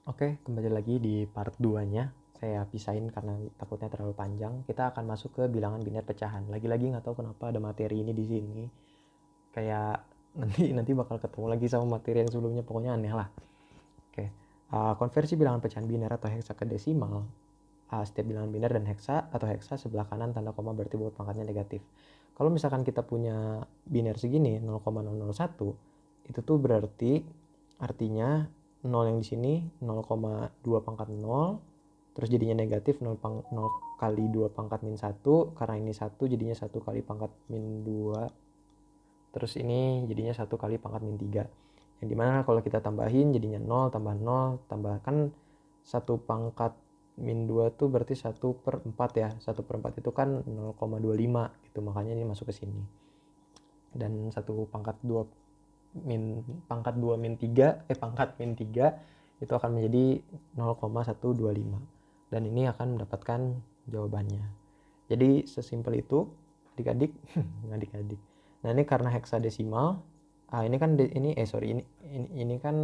Oke, kembali lagi di part 2-nya. Saya pisahin karena takutnya terlalu panjang. Kita akan masuk ke bilangan biner pecahan. Lagi-lagi nggak tahu kenapa ada materi ini di sini. Kayak nanti bakal ketemu lagi sama materi yang sebelumnya. Pokoknya aneh lah. Oke, konversi bilangan pecahan biner atau heksa ke desimal. Setiap bilangan biner dan heksa atau heksa sebelah kanan tanda koma berarti buat pangkatnya negatif. Kalau misalkan kita punya biner segini 0,001, itu tuh berarti artinya 0 yang di sini 0,2 pangkat 0, terus jadinya negatif 0 kali 2 pangkat min 1, karena ini 1 jadinya 1 kali pangkat min 2, terus ini jadinya 1 kali pangkat min 3. Yang dimana kalau kita tambahin jadinya 0 tambah 0, tambahkan 1 pangkat min 2 tuh berarti 1/4 ya. 1/4 itu kan 0,25 gitu, makanya ini masuk ke sini. Dan 1 pangkat 2 pangkat 2 min 3 pangkat min 3 itu akan menjadi 0,125, dan ini akan mendapatkan jawabannya. Jadi sesimpel itu adik-adik. Adik-adik. Nah, ini karena heksadesimal. Ini kan ini kan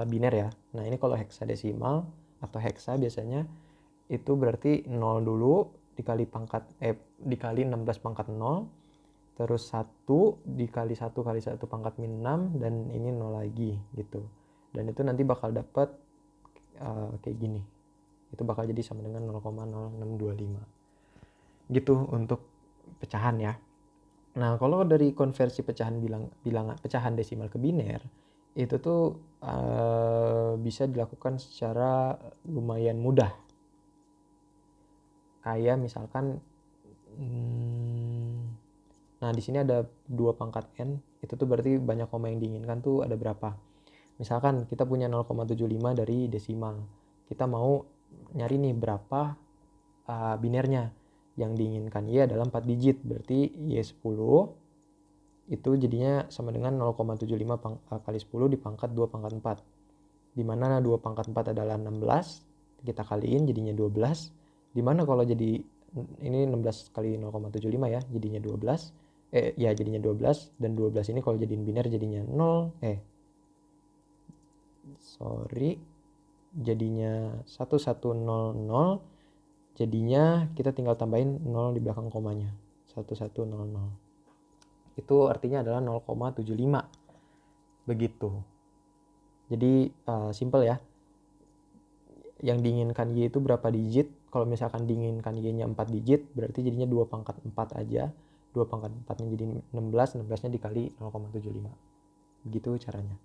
biner ya. Nah, ini kalau heksadesimal atau heksa biasanya itu berarti 0 dulu dikali 16 pangkat 0, terus 1 dikali 1 kali 1 pangkat min 6, dan ini 0 lagi gitu. Dan itu nanti bakal dapat kayak gini. Itu bakal jadi sama dengan 0,0625. Gitu untuk pecahan ya. Nah, kalau dari konversi bilangan pecahan desimal ke biner, itu tuh bisa dilakukan secara lumayan mudah. Kayak misalkan, nah di sini ada 2 pangkat n, itu tuh berarti banyak koma yang diinginkan tuh ada berapa. Misalkan kita punya 0,75 dari desimal. Kita mau nyari nih berapa binernya. Yang diinginkan Y adalah 4 digit, berarti Y10 itu jadinya sama dengan 0,75 kali 10 dipangkat 2 pangkat 4. Dimana 2 pangkat 4 adalah 16, kita kaliin jadinya 12. Dimana kalau jadi ini 16 kali 0,75 ya, jadinya 12. Ya jadinya 12, dan 12 ini kalau jadiin biner jadinya 0, jadinya 1100, jadinya kita tinggal tambahin 0 di belakang komanya, 1100. Itu artinya adalah 0,75. Begitu. Jadi simple ya. Yang diinginkan Y itu berapa digit? Kalau misalkan diinginkan Y-nya 4 digit, berarti jadinya 2 pangkat 4 aja. 2 pangkat 4-nya jadi 16, 16-nya dikali 0,75. Begitu caranya.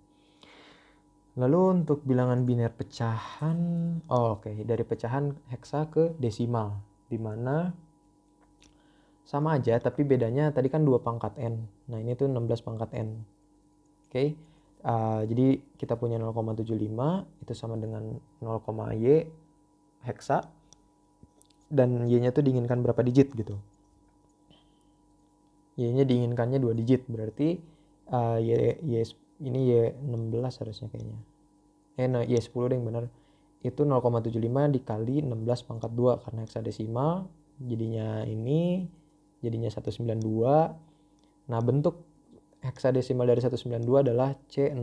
Lalu untuk bilangan biner pecahan, dari pecahan heksa ke desimal, dimana sama aja tapi bedanya tadi kan 2 pangkat n. Nah, ini tuh 16 pangkat n. Oke. Jadi kita punya 0,75 itu sama dengan 0, y heksa, dan y-nya tuh diinginkan berapa digit gitu. Y-nya diinginkannya 2 digit, berarti ini Y16 harusnya kayaknya. Y10 deh yang benar. Itu 0,75 dikali 16 pangkat 2 karena heksadesimal, jadinya 192. Nah, bentuk heksadesimal dari 192 adalah C0,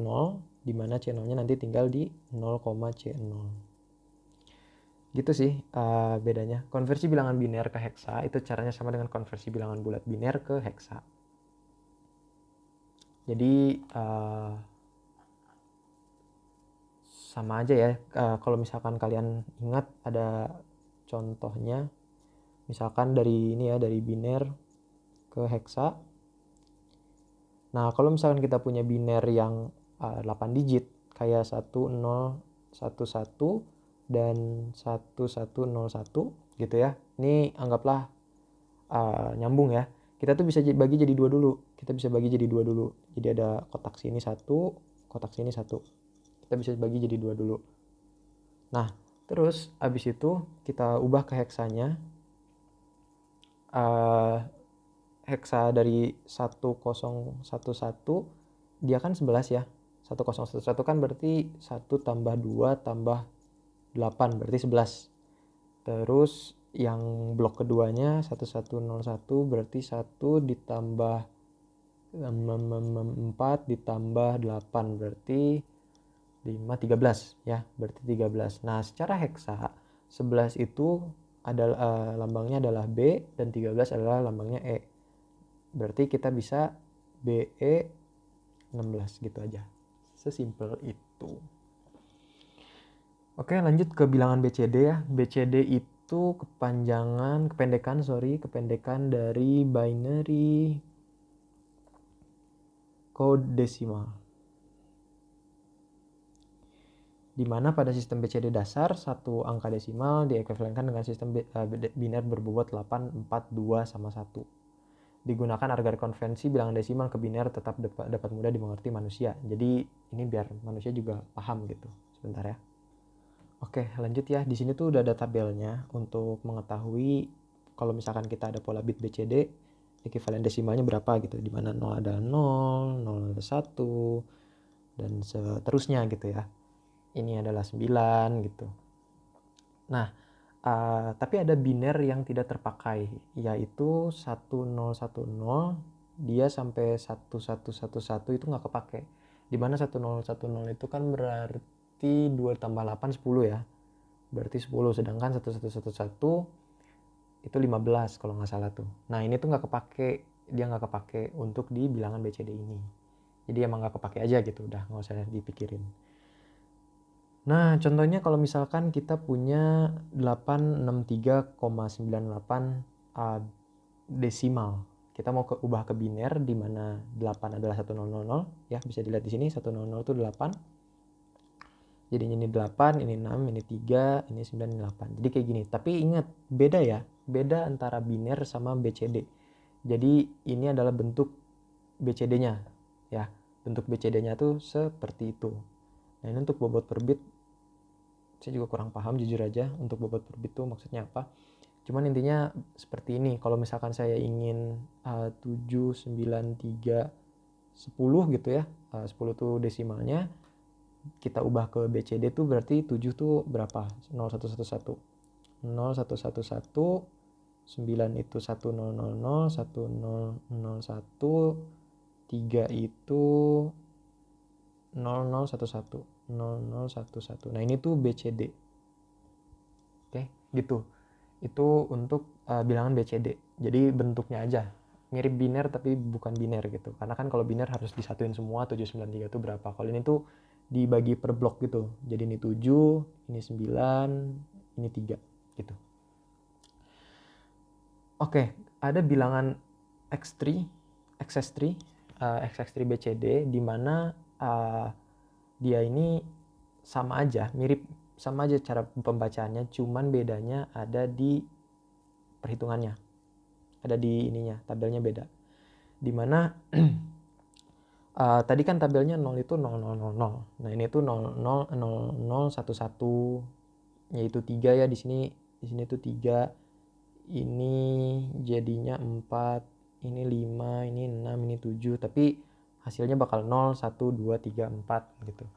di mana C0-nya nanti tinggal di 0,C0. Gitu sih bedanya. Konversi bilangan biner ke heksa itu caranya sama dengan konversi bilangan bulat biner ke heksa. Jadi sama aja ya. Kalau misalkan kalian ingat ada contohnya, misalkan dari biner ke heksa. Nah, kalau misalkan kita punya biner yang 8 digit kayak 1011 dan 1101 gitu ya. Ini anggaplah nyambung ya. Kita tuh bisa bagi jadi dua dulu. Jadi ada kotak sini 1, kotak sini 1. Kita bisa bagi jadi 2 dulu. Nah, terus abis itu kita ubah ke heksanya. Heksa dari 1011 dia kan 11 ya. 1011 kan berarti 1 tambah 2 tambah 8 berarti 11. Terus yang blok keduanya 1101 berarti 1 ditambah 4 ditambah 8 berarti 5, 13 ya, berarti 13. Nah, secara heksa 11 itu adalah lambangnya adalah B dan 13 adalah lambangnya E. Berarti kita bisa BE 16 gitu aja. Sesimpel itu. Oke, lanjut ke bilangan BCD ya. BCD itu kependekan dari binary code decimal. Di mana pada sistem BCD dasar, satu angka desimal diekuivalenkan dengan sistem biner berbobot 8, 4, 2, sama 1. Digunakan agar konvensi bilangan desimal ke biner tetap dapat mudah dimengerti manusia. Jadi ini biar manusia juga paham gitu. Sebentar ya. Oke, lanjut ya. Di sini tuh udah ada tabelnya untuk mengetahui kalau misalkan kita ada pola bit BCD, ekuivalen desimalnya berapa gitu. Di mana 0 ada 0, 0 ada 1, dan seterusnya gitu ya. Ini adalah 9 gitu. Nah, tapi ada biner yang tidak terpakai, yaitu 1010, dia sampai 1111 itu nggak kepake. Dimana 1010 itu kan berarti 2 tambah 8, 10 ya. Berarti 10, sedangkan 1111 itu 15 kalau nggak salah tuh. Nah, ini tuh nggak kepake, dia nggak kepake untuk di bilangan BCD ini. Jadi emang nggak kepake aja gitu, udah nggak usah dipikirin. Nah, contohnya kalau misalkan kita punya 863,98 desimal. Kita mau ubah ke biner di mana 8 adalah 1000 ya, bisa dilihat di sini 100 itu 8. Jadi ini 8, ini 6, ini 3, ini 9, ini 8. Jadi kayak gini. Tapi ingat, beda ya. Beda antara biner sama BCD. Jadi ini adalah bentuk BCD-nya ya. Bentuk BCD-nya tuh seperti itu. Nah, ini untuk bobot per bit saya juga kurang paham jujur aja untuk bobot per bit itu maksudnya apa. Cuman intinya seperti ini. Kalau misalkan saya ingin 7, 9, 3, 10 gitu ya. 10 tuh desimalnya. Kita ubah ke BCD tuh berarti 7 tuh berapa? 0111. 0111, 9 itu 1000, 1001, 3 itu 0011. 0011. Nah, ini tuh BCD. Oke, gitu. Itu untuk bilangan BCD. Jadi bentuknya aja mirip biner tapi bukan biner gitu. Karena kan kalau biner harus disatuin semua 793 itu berapa. Kalau ini tuh dibagi per blok gitu. Jadi ini 7, ini 9, ini 3 gitu. Oke, ada bilangan X3, XS3, XS3 BCD di mana dia ini sama aja, mirip sama aja cara pembacaannya, cuman bedanya ada di perhitungannya. Ada di ininya, tabelnya beda. Dimana tadi kan tabelnya 0 itu 0000. Nah, ini tuh 000011, yaitu 3 ya di sini tuh 3. Ini jadinya 4, ini 5, ini 6, ini 7, tapi hasilnya bakal 0, 1, 2, 3, 4 gitu.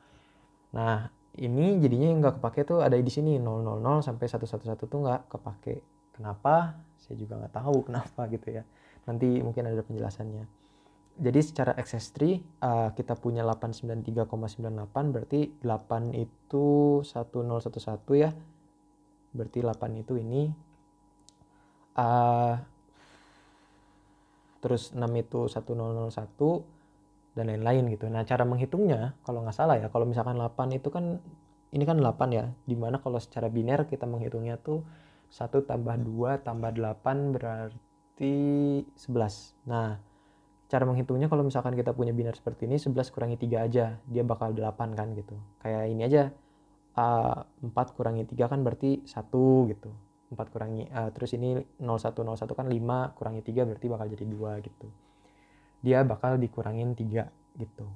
Nah, ini jadinya yang nggak kepake tuh ada di sini 000 sampai 111 tuh nggak kepake. Kenapa? Saya juga nggak tahu kenapa gitu ya. Nanti mungkin ada penjelasannya. Jadi secara XS3 kita punya 893,98, berarti 8 itu 1011 ya. Berarti 8 itu ini. Terus 6 itu 1001 dan lain-lain gitu. Nah, cara menghitungnya kalau nggak salah ya, kalau misalkan 8 itu kan ini kan 8 ya, dimana kalau secara biner kita menghitungnya tuh 1 tambah 2 tambah 8 berarti 11. Nah, cara menghitungnya kalau misalkan kita punya biner seperti ini, 11 kurangi 3 aja, dia bakal 8 kan gitu. Kayak ini aja, 4 kurangi 3 kan berarti 1 gitu. 4 kurangi, terus ini 0101 kan 5 kurangi 3 berarti bakal jadi 2 gitu. Dia bakal dikurangin 3 gitu.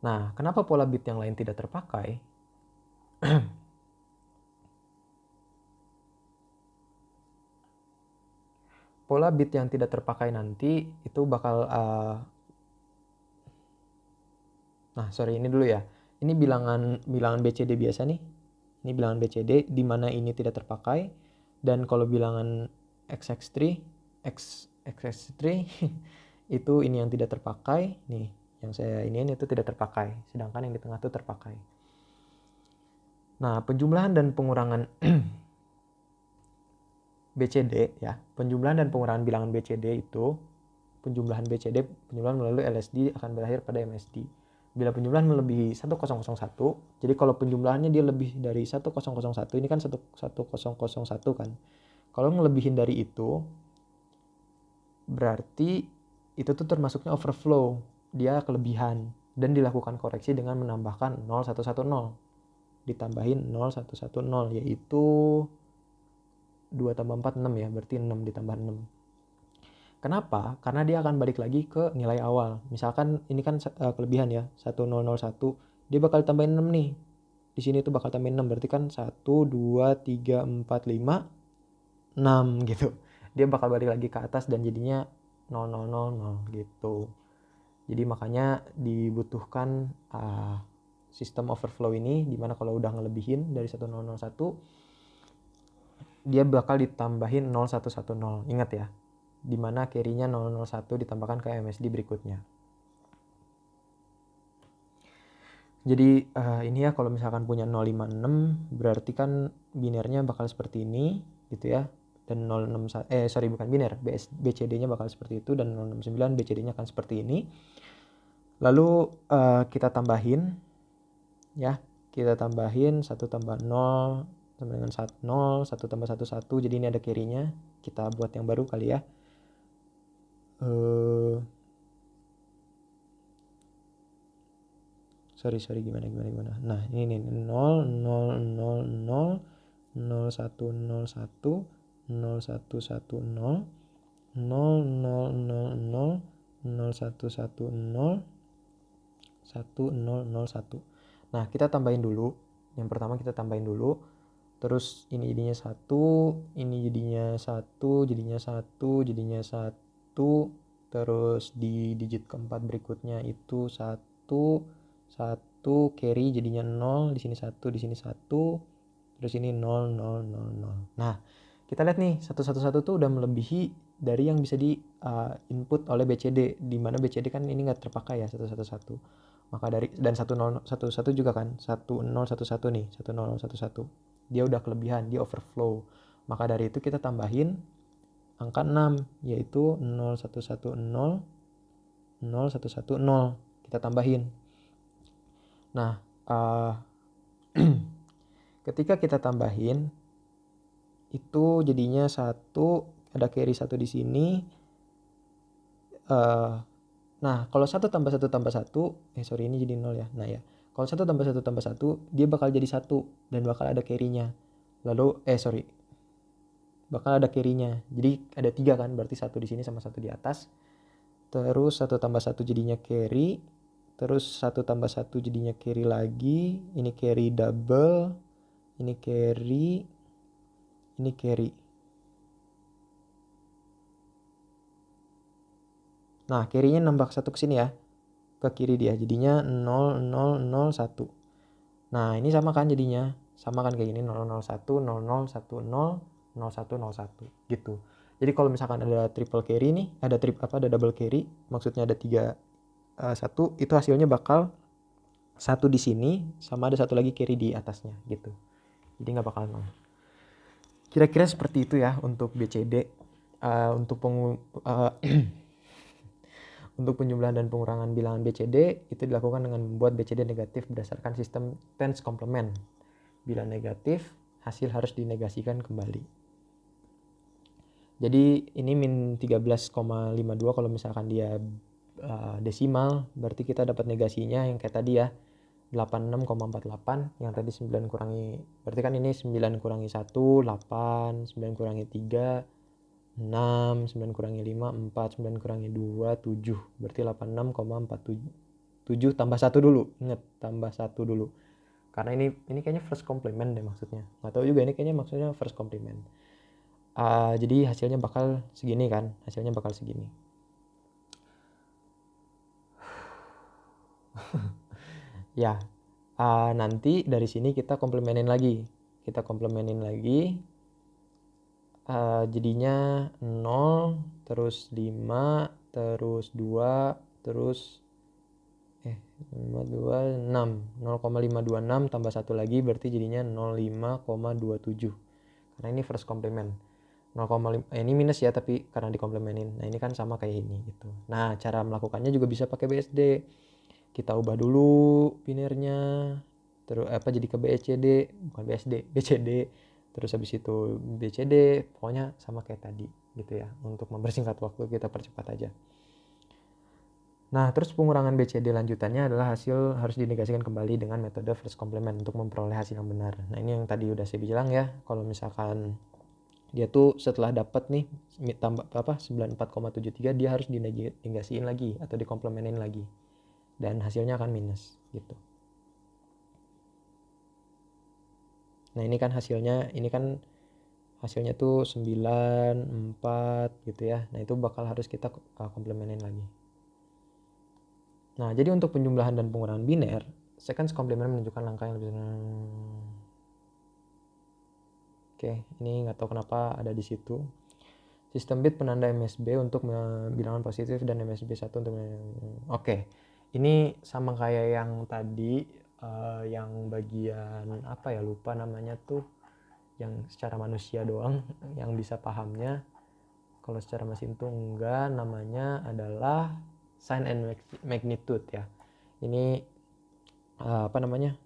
Nah, kenapa pola bit yang lain tidak terpakai? Pola bit yang tidak terpakai nanti itu bakal ini dulu ya. Ini bilangan BCD biasa nih. Ini bilangan BCD di mana ini tidak terpakai, dan kalau bilangan XX3 itu ini yang tidak terpakai nih. Yang saya iniin itu tidak terpakai, sedangkan yang di tengah itu terpakai. Nah, penjumlahan dan pengurangan BCD ya. Penjumlahan dan pengurangan bilangan BCD itu, penjumlahan BCD, penjumlahan melalui LSD akan berakhir pada MSD. Bila penjumlahan melebihi 1001, jadi kalau penjumlahannya dia lebih dari 1001, ini kan 1001 kan. Kalau ngelebihin dari itu, berarti itu tuh termasuknya overflow, dia kelebihan, dan dilakukan koreksi dengan menambahkan 0110, ditambahin 0110, yaitu 2 tambah 4, 6 ya, berarti 6 ditambah 6. Kenapa? Karena dia akan balik lagi ke nilai awal. Misalkan ini kan kelebihan ya, 1001, dia bakal tambahin 6 nih. Di sini tuh bakal tambahin 6, berarti kan 1, 2, 3, 4, 5, 6 gitu. Dia bakal balik lagi ke atas dan jadinya 0000 gitu. Jadi makanya dibutuhkan sistem overflow ini, dimana kalau udah ngelebihin dari 1001, dia bakal ditambahin 0110. Ingat ya, dimana carry-nya 001 ditambahkan ke MSD berikutnya. Jadi ini ya, kalau misalkan punya 056, berarti kan binernya bakal seperti ini gitu ya. Dan bukan biner, BCD-nya bakal seperti itu, dan 069 BCD-nya akan seperti ini. Lalu kita tambahin ya, kita tambahin 1 tambah 0 sama dengan 0, 1 tambah 1, 1, jadi ini ada carry-nya. Kita buat yang baru kali ya. Sorry, gimana. Nah, ini nih 0, 0, 0, 0, 0, 1, 0, 1, 0, 1, 1, 0, 0, 0, 0, 0, 0, 1, 1, 0, 1, 0, 0, 1. Nah, kita tambahin dulu. Yang pertama kita tambahin dulu. Terus ini jadinya 1, ini jadinya 1, jadinya 1, jadinya 1. Terus di digit keempat berikutnya itu 1, 1, carry jadinya 0, di sini 1, di sini 1, terus ini 0, 0, 0, 0. Nah, kita lihat nih 111 tuh udah melebihi dari yang bisa di input oleh BCD, di mana BCD kan ini nggak terpakai ya 111. Maka dari, dan 1011 juga kan 1011 nih, 1011. Dia udah kelebihan, dia overflow. Maka dari itu kita tambahin angka 6, yaitu 0110, 0110. Kita tambahin. Nah, ketika kita tambahin, itu jadinya 1, ada carry 1 di sini. Nah, kalau 1 tambah 1 tambah 1, ini jadi 0 ya. Nah ya, kalau 1 tambah 1 tambah 1, dia bakal jadi 1 dan bakal ada carry-nya. Lalu, bakal ada carry-nya. Jadi ada 3 kan, berarti 1 di sini sama 1 di atas. Terus 1 tambah 1 jadinya carry. Terus 1 tambah 1 jadinya carry lagi. Ini carry double. Ini carry. Ini carry. Nah, carry-nya nambah 1 ke sini ya. Ke kiri dia. Jadinya 0001. Nah, ini sama kan jadinya. Sama kan kayak gini, 001, 0010, 0101 gitu. Jadi kalau misalkan ada triple carry nih, ada double carry, maksudnya ada 3 1, itu hasilnya bakal 1 di sini sama ada 1 lagi carry di atasnya gitu. Jadi nggak bakal 0. Kira-kira seperti itu ya untuk BCD. Untuk penjumlahan dan pengurangan bilangan BCD itu dilakukan dengan membuat BCD negatif berdasarkan sistem tens complement. Bila negatif, hasil harus dinegasikan kembali. Jadi ini min 13,52 kalau misalkan dia desimal, berarti kita dapat negasinya yang kayak tadi ya, 86,48, yang tadi 9 kurangi, berarti kan ini 9 kurangi 1, 8, 9 kurangi 3, 6, 9 kurangi 5, 4, 9 kurangi 2, 7. Berarti 86,47 tambah 1 dulu. Ingat, tambah 1 dulu. Karena ini kayaknya first complement deh maksudnya. Nggak tahu juga, ini kayaknya maksudnya first complement. Jadi hasilnya bakal segini kan. Hasilnya bakal segini. Ya, nanti dari sini kita komplemenin lagi. Jadinya 0, terus 5, terus 2, terus 0,526 tambah 1 lagi berarti jadinya 05,27 karena ini first complement. 0,5 ini minus ya tapi karena dikomplemenin. Nah ini kan sama kayak ini gitu. Nah cara melakukannya juga bisa pakai BSD. Kita ubah dulu binernya terus jadi ke BCD, bukan BSD, BCD. Terus habis itu BCD, pokoknya sama kayak tadi gitu ya. Untuk mempersingkat waktu kita percepat aja. Nah, terus pengurangan BCD lanjutannya adalah hasil harus dinegasikan kembali dengan metode first complement untuk memperoleh hasil yang benar. Nah, ini yang tadi udah saya bilang ya, kalau misalkan dia tuh setelah dapat nih tambah 94,73 dia harus dinegasiin lagi atau dikomplemenin lagi. Dan hasilnya akan minus gitu. Nah, ini kan hasilnya tuh 9, 4 gitu ya. Nah, itu bakal harus kita komplemenin lagi. Nah, jadi untuk penjumlahan dan pengurangan biner, second complement menunjukkan langkah yang lebih. Oke, ini nggak tahu kenapa ada di situ. Sistem bit penanda MSB untuk bilangan positif dan MSB 1 untuk. Oke, ini sama kayak yang tadi, yang bagian apa ya, lupa namanya tuh, yang secara manusia doang yang bisa pahamnya. Kalau secara mesin tuh enggak, namanya adalah sign and magnitude ya. Ini apa namanya,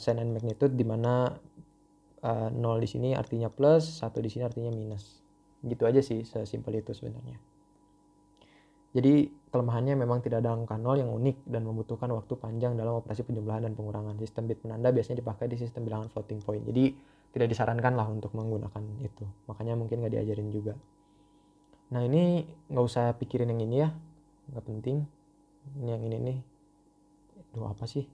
sign and magnitude di mana 0 di sini artinya plus, 1 di sini artinya minus. Gitu aja sih, sesimpel itu sebenarnya. Jadi kelemahannya memang tidak ada angka 0 yang unik dan membutuhkan waktu panjang dalam operasi penjumlahan dan pengurangan. Sistem bit penanda biasanya dipakai di sistem bilangan floating point. Jadi tidak disarankan lah untuk menggunakan itu. Makanya mungkin nggak diajarin juga. Nah ini nggak usah pikirin yang ini ya, nggak penting. Ini yang ini nih, aduh apa sih?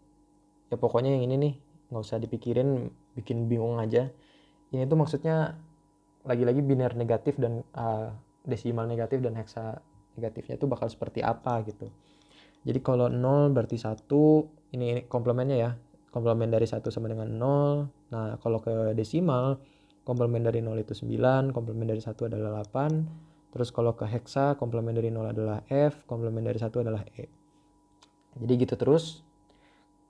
Ya pokoknya yang ini nih nggak usah dipikirin, bikin bingung aja. Ini tuh maksudnya lagi-lagi biner negatif dan desimal negatif dan heksa negatifnya tuh bakal seperti apa gitu. Jadi kalau 0 berarti 1, ini komplemennya ya. Komplemen dari 1 sama dengan 0. Nah, kalau ke desimal, komplemen dari 0 itu 9, komplemen dari 1 adalah 8. Terus kalau ke heksa, komplemen dari 0 adalah F, komplemen dari 1 adalah E. Jadi gitu terus.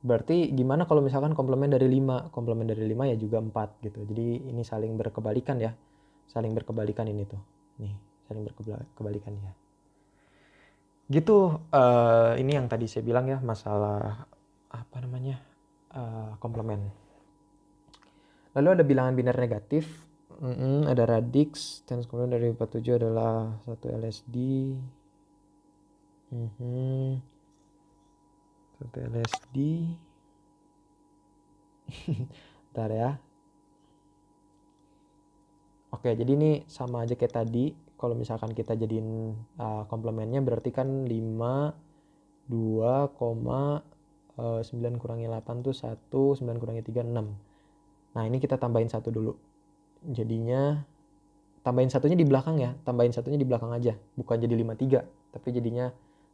Berarti gimana kalau misalkan komplemen dari 5? Komplemen dari 5 ya juga 4 gitu. Jadi ini saling berkebalikan ya. Saling berkebalikan ini tuh. Nih, saling berkebalikan ya. Gitu, ini yang tadi saya bilang ya, masalah apa namanya, komplemen. Lalu ada bilangan biner negatif, ada radix, tens komplemen dari 47 adalah 1 LSD. 1 LSD. Bentar ya. Oke, jadi ini sama aja kayak tadi. Kalau misalkan kita jadiin komplemennya berarti kan 5, 2,9 kurangi 8 tuh 1, 9 kurangi 3, 6. Nah ini kita tambahin 1 dulu. Jadinya, tambahin satunya di belakang ya. Tambahin satunya di belakang aja. Bukan jadi 53, tapi jadinya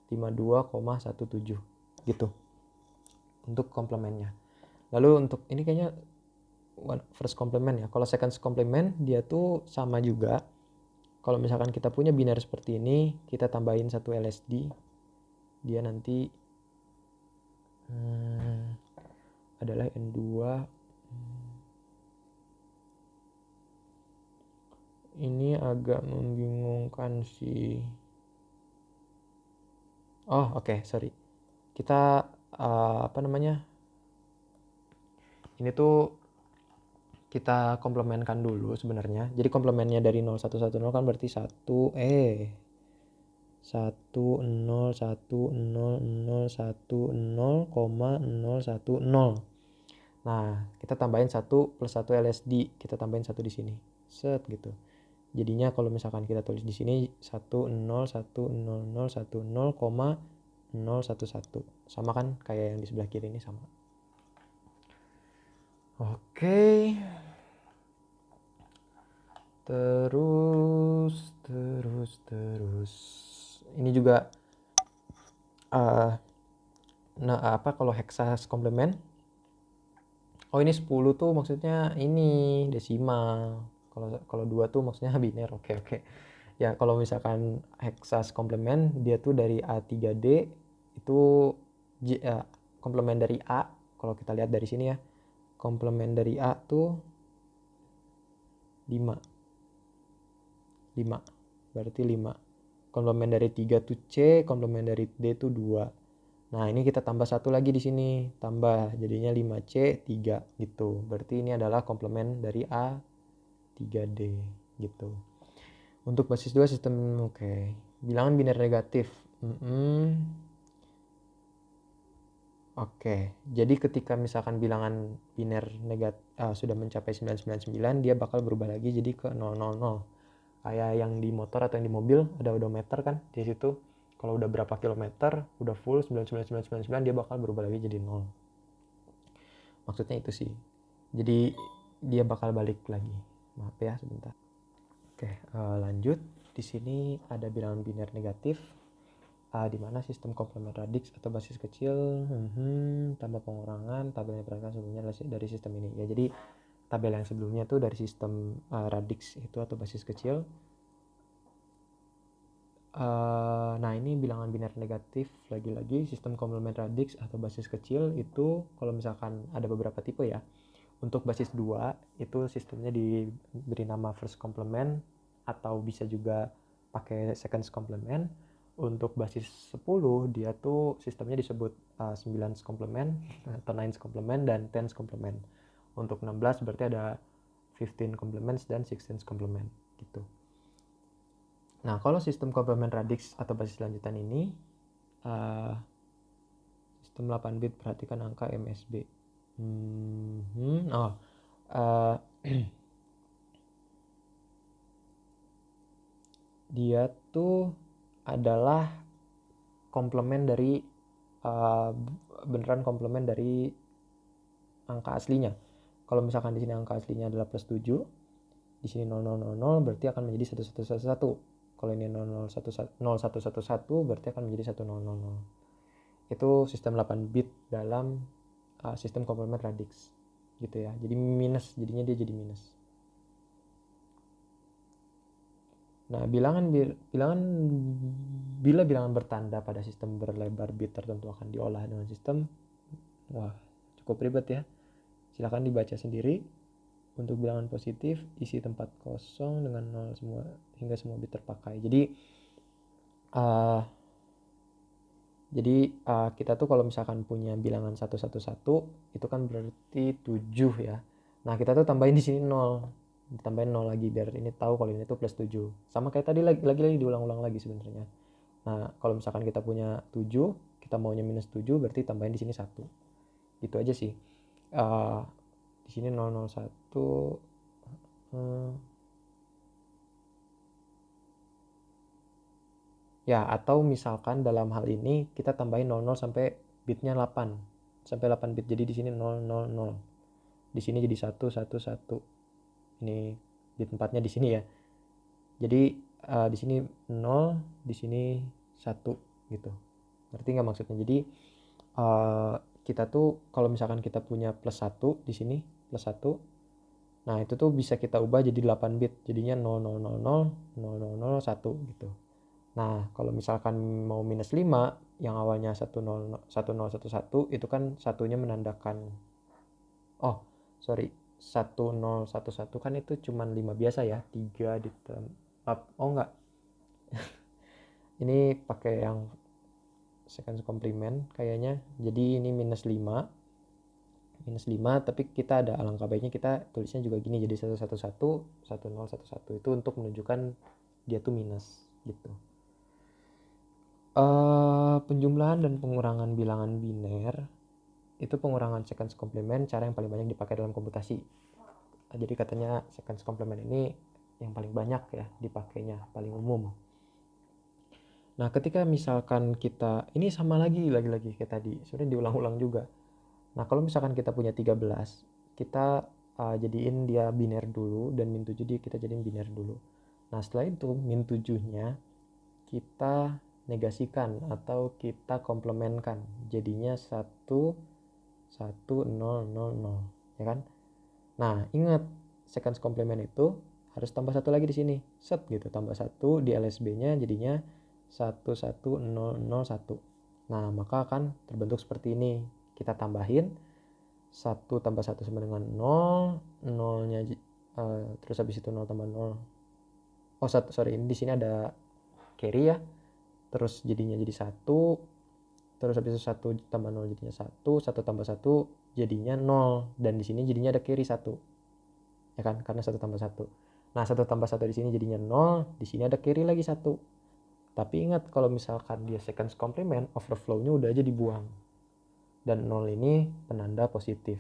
52,17 gitu. Untuk komplemennya. Lalu untuk ini kayaknya first complement ya. Kalau second complement dia tuh sama juga. Kalau misalkan kita punya biner seperti ini, kita tambahin 1 LSD, dia nanti adalah N2. Ini agak membingungkan sih. Oh oke, sorry. Kita apa namanya, ini tuh kita komplemenkan dulu sebenarnya. Jadi komplemennya dari 0110 kan berarti 1 0 1 0 1 0 0 1 0, 010. Nah, kita tambahin 1 plus 1 LSD, kita tambahin 1 di sini. Set gitu. Jadinya kalau misalkan kita tulis di sini 1 0 1 0 0 1 0, 011. Sama kan kayak yang di sebelah kiri ini sama. Oke. Terus. Ini juga kalau heksa komplement. Oh ini 10 tuh maksudnya ini desimal. Kalau 2 tuh maksudnya biner. Oke. Ya kalau misalkan heksas komplement dia tuh dari A3D itu komplement dari A. Kalau kita lihat dari sini ya, komplement dari A tuh 5 berarti 5. Komplement dari 3 tuh C, komplement dari D tuh 2. Nah ini kita tambah satu lagi di sini, tambah jadinya 5C 3 gitu. Berarti ini adalah komplement dari A 3D gitu. Untuk basis 2 sistem oke. Bilangan biner negatif. Oke, jadi ketika misalkan bilangan biner sudah mencapai 999, dia bakal berubah lagi jadi ke 000. Kayak yang di motor atau yang di mobil ada odometer kan di situ. Kalau udah berapa kilometer, udah full 99999, dia bakal berubah lagi jadi 0. Maksudnya itu sih. Jadi dia bakal balik lagi. Maaf ya sebentar. Oke, lanjut. Di sini ada bilangan biner negatif. Di mana sistem komplement radix atau basis kecil tambah pengurangan tabel yang diperhatikan sebelumnya dari sistem ini ya. Jadi tabel yang sebelumnya tuh dari sistem radix itu atau basis kecil. Nah ini bilangan biner negatif. Lagi-lagi sistem komplement radix atau basis kecil itu kalau misalkan ada beberapa tipe ya. Untuk basis 2 itu sistemnya diberi nama first complement atau bisa juga pakai second complement. Untuk basis 10 dia tuh sistemnya disebut 9 complement atau 9 complement dan 10 complement. Untuk 16 berarti ada 15 complements dan 16 complement gitu. Nah, kalau sistem complement radix atau basis lanjutan ini sistem 8 bit, perhatikan angka MSB. Dia tuh adalah komplement dari beneran komplement dari angka aslinya. Kalau misalkan di sini angka aslinya adalah plus 7, di sini 0000 berarti akan menjadi 1111. Kalau ini 0111 berarti akan menjadi 1000. Itu sistem 8 bit dalam sistem komplement radix gitu ya. Jadi minus, jadinya dia jadi minus. Nah, bila bilangan bertanda pada sistem berlebar bit tertentu akan diolah dengan sistem, wah cukup ribet ya. Silakan dibaca sendiri. Untuk bilangan positif, isi tempat kosong dengan 0 semua hingga semua bit terpakai. Jadi kita tuh kalau misalkan punya bilangan 111 itu kan berarti 7 ya. Nah, kita tuh tambahin di sini 0. Ditambahin 0 lagi biar ini tahu kalau ini tuh plus 7. Sama kayak tadi lagi diulang-ulang lagi sebenarnya. Nah, kalau misalkan kita punya 7, kita maunya minus 7 berarti tambahin di sini 1. Gitu aja sih. Di sini 001 ya, atau misalkan dalam hal ini kita tambahin 00 sampai bitnya 8. Sampai 8 bit. Jadi di sini 000. Di sini jadi 111. Ini bit 4-nya di sini ya. Jadi di sini 0, di sini 1 gitu. Ngerti nggak maksudnya? Jadi kita tuh kalau misalkan kita punya plus 1 di sini, plus 1. Nah, itu tuh bisa kita ubah jadi 8 bit. Jadinya 00000001 gitu. Nah, kalau misalkan mau minus 5 yang awalnya 1011 itu kan satunya menandakan 1011 kan itu cuman 5 biasa ya, 3 enggak. Ini pakai yang second complement kayaknya. Jadi ini minus 5 tapi kita ada alangkah baiknya kita tulisnya juga gini, jadi 111 itu untuk menunjukkan dia tuh minus gitu. Penjumlahan dan pengurangan bilangan biner itu pengurangan second complement cara yang paling banyak dipakai dalam komputasi. Jadi katanya second complement ini yang paling banyak ya dipakainya, paling umum. Nah, ketika misalkan kita ini sama lagi kayak tadi, sebenarnya diulang-ulang juga. Nah, kalau misalkan kita punya 13, kita jadiin dia biner dulu dan min 7 kita jadiin biner dulu. Nah, setelah itu min 7-nya kita negasikan atau kita komplementkan jadinya 11000 ya kan. Nah, ingat second complement itu harus tambah 1 lagi di sini, set gitu, tambah 1 di LSB-nya jadinya 11001. Nah, maka akan terbentuk seperti ini. Kita tambahin 1 tambah 1 sama dengan 0, 0-nya terus habis itu 0 tambah 0. Oh, sorry, ini di sini ada carry ya. Terus jadinya jadi 1, terus habis itu 1 tambah 0 jadinya 1, 1 tambah 1 jadinya 0, dan di sini jadinya ada carry 1. Ya kan? Karena 1 tambah 1. Nah, 1 tambah 1 di sini jadinya 0, di sini ada carry lagi 1. Tapi ingat kalau misalkan dia seconds complement, overflow-nya udah aja dibuang. Dan 0 ini penanda positif.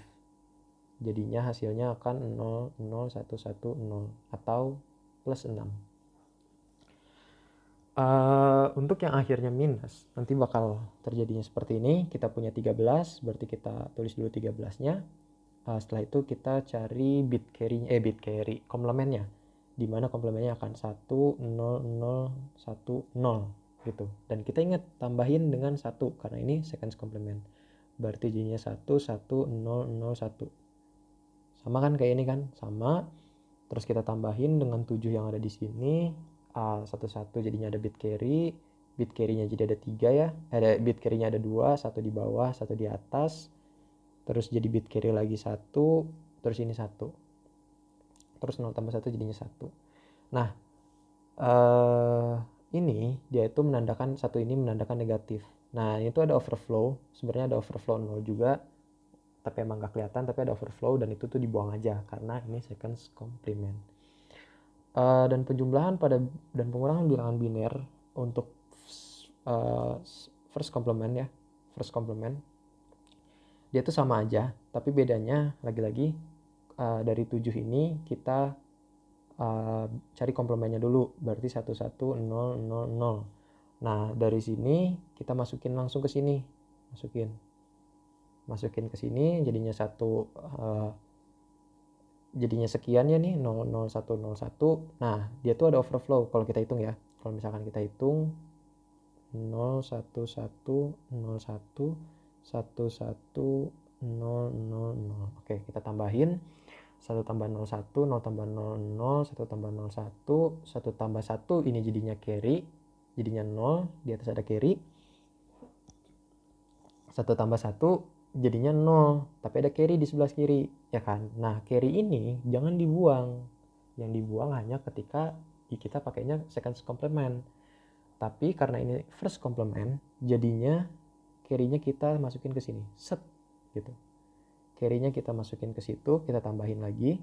Jadinya hasilnya akan 0, 0, 1, 1, 0 atau plus 6. Untuk yang akhirnya minus, nanti bakal terjadinya seperti ini. Kita punya 13, berarti kita tulis dulu 13-nya. Setelah itu kita cari bit carry, komplemennya. Di mana komplemennya akan 1, 0, 0, 1, 0 gitu. Dan kita ingat tambahin dengan 1 karena ini seconds complement. Berarti jadinya 1, 1, 0, 0, 1. Sama kan kayak ini kan? Sama. Terus kita tambahin dengan 7 yang ada di sini. 1, 1 jadinya ada bit carry. Bit carry-nya jadi ada 3 ya. Ada bit carry-nya ada 2, 1 di bawah, 1 di atas. Terus jadi bit carry lagi 1, terus ini 1. Terus 0 tambah 1 jadinya 1. Nah, ini dia itu menandakan 1 ini menandakan negatif. Nah, itu ada overflow. Sebenarnya ada overflow 0 juga. Tapi emang gak kelihatan, tapi ada overflow dan itu tuh dibuang aja karena ini seconds complement. Dan penjumlahan dan pengurangan bilangan biner untuk first complement ya, first complement dia tuh sama aja, tapi bedanya lagi-lagi dari 7 ini kita cari komplemennya dulu, berarti 1, 1, 0, 0, 0. Nah, dari sini kita masukin langsung ke sini, masukin ke sini jadinya 1, jadinya sekian ya nih, 0, 0, 1, 0, 1. Nah, dia tuh ada overflow kalau kita hitung ya. Kalau misalkan kita hitung 0, 1, 1, 0, 1, 1, 1, 0, 0, 0. Oke, kita tambahin 1 tambah 0, 1, 0 tambah 0, 0, 1 tambah 0, 1, 1 tambah 1 ini jadinya carry, jadinya 0, di atas ada carry. 1 tambah 1 jadinya 0, tapi ada carry di sebelah kiri, ya kan? Nah, carry ini jangan dibuang. Yang dibuang hanya ketika kita pakainya second complement. Tapi karena ini first complement, jadinya carry-nya kita masukin ke sini, set gitu. Carry-nya kita masukin ke situ, kita tambahin lagi.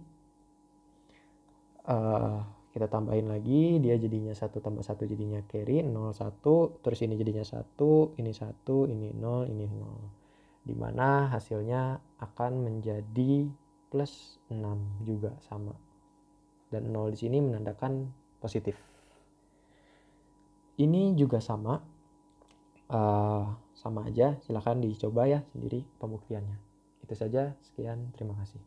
Dia jadinya 1 tambah 1 jadinya carry 0, 1, terus ini jadinya 1, ini 1, ini 0, ini 0. Dimana hasilnya akan menjadi plus 6 juga sama. Dan 0 di sini menandakan positif. Ini juga sama. Sama aja, silahkan dicoba ya sendiri pembuktiannya. Itu saja, sekian, terima kasih.